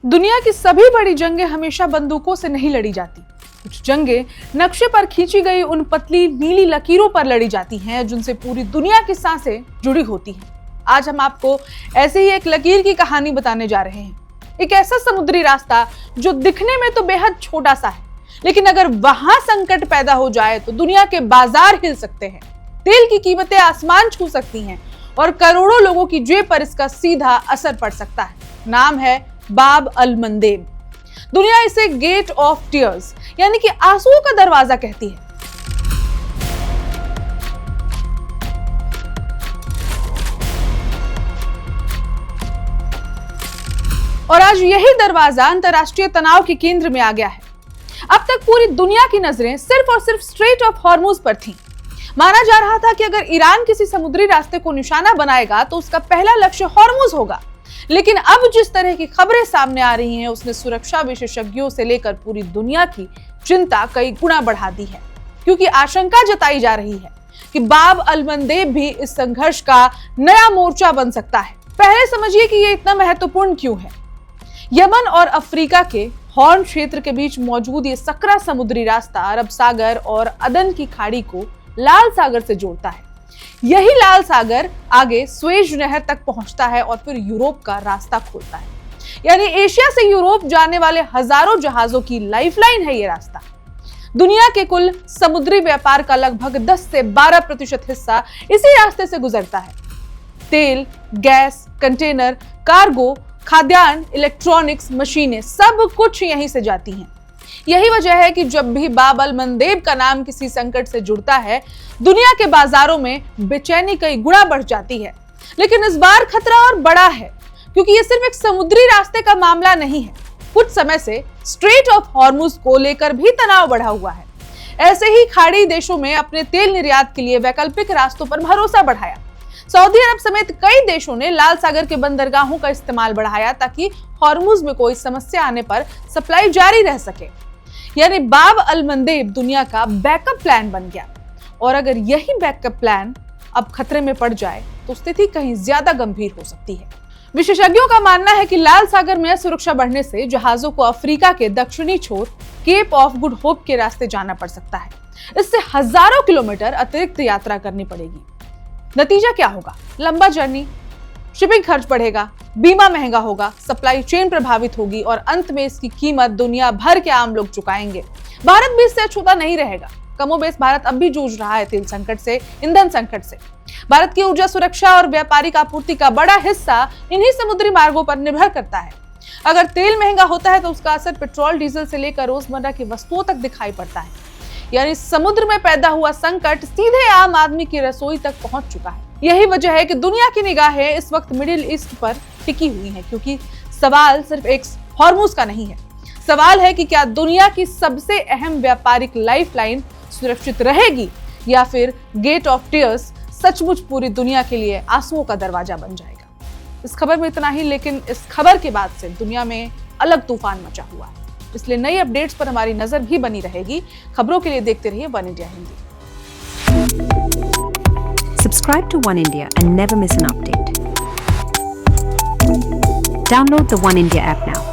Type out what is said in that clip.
दुनिया की सभी बड़ी जंगें हमेशा बंदूकों से नहीं लड़ी जाती। कुछ जंगें नक्शे पर खींची गई उन पतली नीली लकीरों पर लड़ी जाती हैं जिनसे पूरी दुनिया की सांसें जुड़ी होती हैं। आज हम आपको ऐसे ही एक लकीर की कहानी बताने जा रहे हैं। एक ऐसा समुद्री रास्ता जो दिखने में तो बेहद छोटा सा है, लेकिन अगर वहां संकट पैदा हो जाए तो दुनिया के बाजार हिल सकते हैं, तेल की कीमतें आसमान छू सकती हैं और करोड़ों लोगों की जेब पर इसका सीधा असर पड़ सकता है। नाम है बाब अल मंदेब। दुनिया इसे गेट ऑफ टीयर्स यानी कि आंसुओं का दरवाजा कहती है। और आज यही दरवाजा अंतरराष्ट्रीय तनाव के केंद्र में आ गया है। अब तक पूरी दुनिया की नजरें सिर्फ और सिर्फ स्ट्रेट ऑफ हॉर्मुज पर थीं। माना जा रहा था कि अगर ईरान किसी समुद्री रास्ते को निशाना बनाएगा तो उसका पहला लक्ष्य हॉर्मुज होगा। लेकिन अब जिस तरह की खबरें सामने आ रही हैं, उसने सुरक्षा विशेषज्ञों से लेकर पूरी दुनिया की चिंता कई गुना बढ़ा दी है, क्योंकि आशंका जताई जा रही है कि बाब अल मंदेब भी इस संघर्ष का नया मोर्चा बन सकता है। पहले समझिए कि ये इतना महत्वपूर्ण क्यों है। यमन और अफ्रीका के हॉर्न क्षेत्र के बीच मौजूद ये सकरा समुद्री रास्ता अरब सागर और अदन की खाड़ी को लाल सागर से जोड़ता है। यही लाल सागर आगे स्वेज नहर तक पहुंचता है और फिर यूरोप का रास्ता खोलता है। यानी एशिया से यूरोप जाने वाले हजारों जहाजों की लाइफलाइन है ये रास्ता। दुनिया के कुल समुद्री व्यापार का लगभग 10 से 12% हिस्सा इसी रास्ते से गुजरता है। तेल, गैस, कंटेनर, कार्गो, खाद्यान्न, इलेक्ट्रॉनिक्स, मशीनें, सब कुछ यहीं से जाती हैं। यही वजह है कि जब भी बाब अल मंदेब का नाम किसी संकट से जुड़ता है, दुनिया के बाजारों में बेचैनी कई गुना बढ़ जाती है। लेकिन इस बार खतरा और बड़ा है, क्योंकि ये सिर्फ एक समुद्री रास्ते का मामला नहीं है। कुछ समय से स्ट्रेट ऑफ हॉर्मुज को लेकर भी तनाव बढ़ा हुआ है। ऐसे ही खाड़ी देशों में अपने तेल निर्यात के लिए वैकल्पिक रास्तों पर भरोसा बढ़ाया। सऊदी अरब समेत कई देशों ने लाल सागर के बंदरगाहों का इस्तेमाल बढ़ाया ताकि हॉर्मुज में कोई समस्या आने पर सप्लाई जारी रह सके। यानी बाब अल मंदेब दुनिया का बैकअप प्लान बन गया। और अगर यही बैकअप प्लान अब खतरे में पड़ जाए तो स्थिति कहीं ज्यादा गंभीर हो सकती है। विशेषज्ञों का मानना है कि लाल सागर में सुरक्षा बढ़ने से जहाजों को अफ्रीका के दक्षिणी छोर केप ऑफ गुड होप के रास्ते जाना पड़ सकता है। इससे हजारों किलोमीटर अतिरिक्त यात्रा करनी पड़ेगी। नतीजा क्या होगा? लंबा जर्नी, शिपिंग खर्च बढ़ेगा, बीमा महंगा होगा, सप्लाई चेन प्रभावित होगी और अंत में इसकी कीमत दुनिया भर के आम लोग चुकाएंगे। भारत भी इससे अछूता नहीं रहेगा। कमोबेश भारत अब भी जूझ रहा है तेल संकट से, ईंधन संकट से। भारत की ऊर्जा सुरक्षा और व्यापारिक आपूर्ति का बड़ा हिस्सा इन्हीं समुद्री मार्गों पर निर्भर करता है। अगर तेल महंगा होता है तो उसका असर पेट्रोल, डीजल से लेकर रोजमर्रा की वस्तुओं तक दिखाई पड़ता है। यानी समुद्र में पैदा हुआ संकट सीधे आम आदमी की रसोई तक पहुंच चुका है। यही वजह है कि दुनिया की निगाहें इस वक्त मिडिल ईस्ट पर टिकी हुई हैं, क्योंकि सवाल सिर्फ एक हॉर्मुज का नहीं है। सवाल है कि क्या दुनिया की सबसे अहम व्यापारिक लाइफलाइन सुरक्षित रहेगी या फिर गेट ऑफ टीयर्स सचमुच पूरी दुनिया के लिए आंसुओं का दरवाजा बन जाएगा। इस खबर में इतना ही, लेकिन इस खबर के बाद से दुनिया में अलग तूफान मचा हुआ है। इसलिए नई अपडेट्स पर हमारी नजर भी बनी रहेगी। खबरों के लिए देखते रहिए one India Hindi. Subscribe to One India and never miss an update. Download the One India app now.